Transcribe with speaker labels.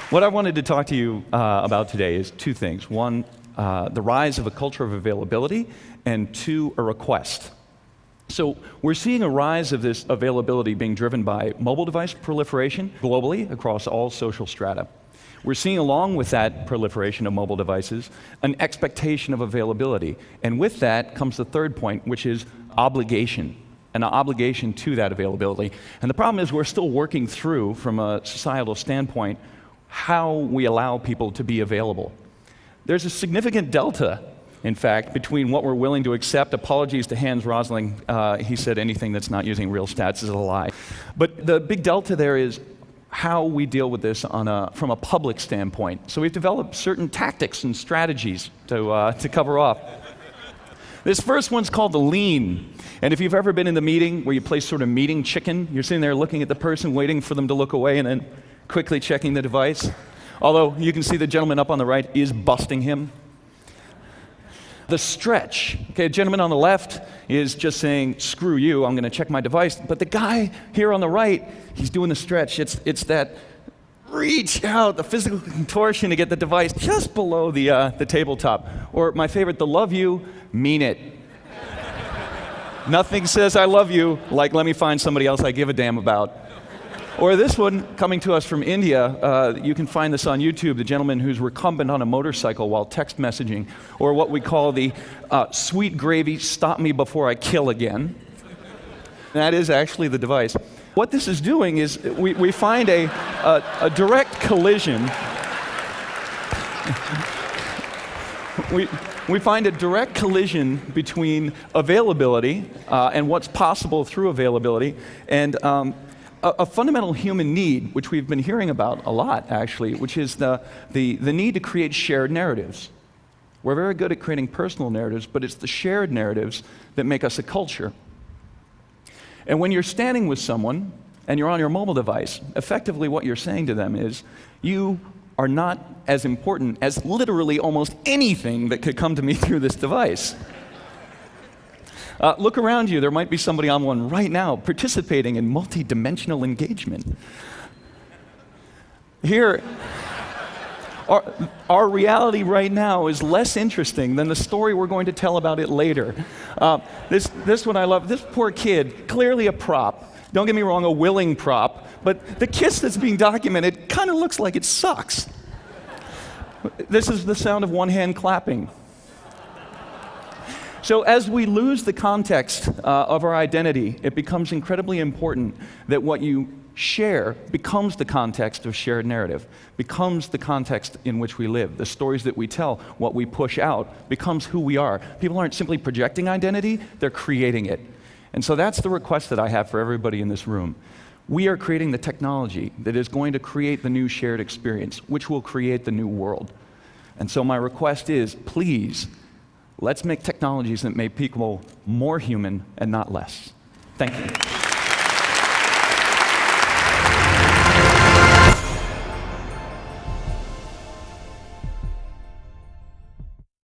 Speaker 1: What I wanted to talk to you about today is two things. One, the rise of a culture of availability, and two, a request. So we're seeing a rise of this availability being driven by mobile device proliferation globally across all social strata. We're seeing, along with that proliferation of mobile devices, an expectation of availability. And with that comes the third point, which is obligation. An obligation to that availability. And the problem is we're still working through, from a societal standpoint, how we allow people to be available. There's a significant delta, in fact, between what we're willing to accept. Apologies to Hans Rosling. He said anything that's not using real stats is a lie. But the big delta there is how we deal with this from a public standpoint. So we've developed certain tactics and strategies to cover off. This first one's called the lean. And if you've ever been in the meeting where you play sort of meeting chicken, you're sitting there looking at the person, waiting for them to look away, and then quickly checking the device. Although you can see the gentleman up on the right is busting him. The stretch. Okay, the gentleman on the left is just saying, screw you, I'm going to check my device. But the guy here on the right, he's doing the stretch. It's that reach out, the physical contortion to get the device just below the tabletop. Or my favorite, the love you, mean it. Nothing says I love you like let me find somebody else I give a damn about. Or this one, coming to us from India, you can find this on YouTube, the gentleman who's recumbent on a motorcycle while text messaging, or what we call the sweet gravy, stop me before I kill again. That is actually the device. What this is doing is we find a direct collision. We find a direct collision between availability and what's possible through availability, and a fundamental human need, which we've been hearing about a lot, actually, which is the need to create shared narratives. We're very good at creating personal narratives, but it's the shared narratives that make us a culture. And when you're standing with someone and you're on your mobile device, effectively what you're saying to them is, you are not as important as literally almost anything that could come to me through this device. Look around you. There might be somebody on one right now participating in multi-dimensional engagement. Here, our reality right now is less interesting than the story we're going to tell about it later. This one I love. This poor kid, clearly a prop. Don't get me wrong, a willing prop. But the kiss that's being documented kind of looks like it sucks. This is the sound of one hand clapping. So as we lose the context of our identity, it becomes incredibly important that what you share becomes the context of shared narrative, becomes the context in which we live. The stories that we tell, what we push out, becomes who we are. People aren't simply projecting identity, they're creating it. And so that's the request that I have for everybody in this room. We are creating the technology that is going to create the new shared experience, which will create the new world. And so my request is, please, let's make technologies that make people more human and not less. Thank you.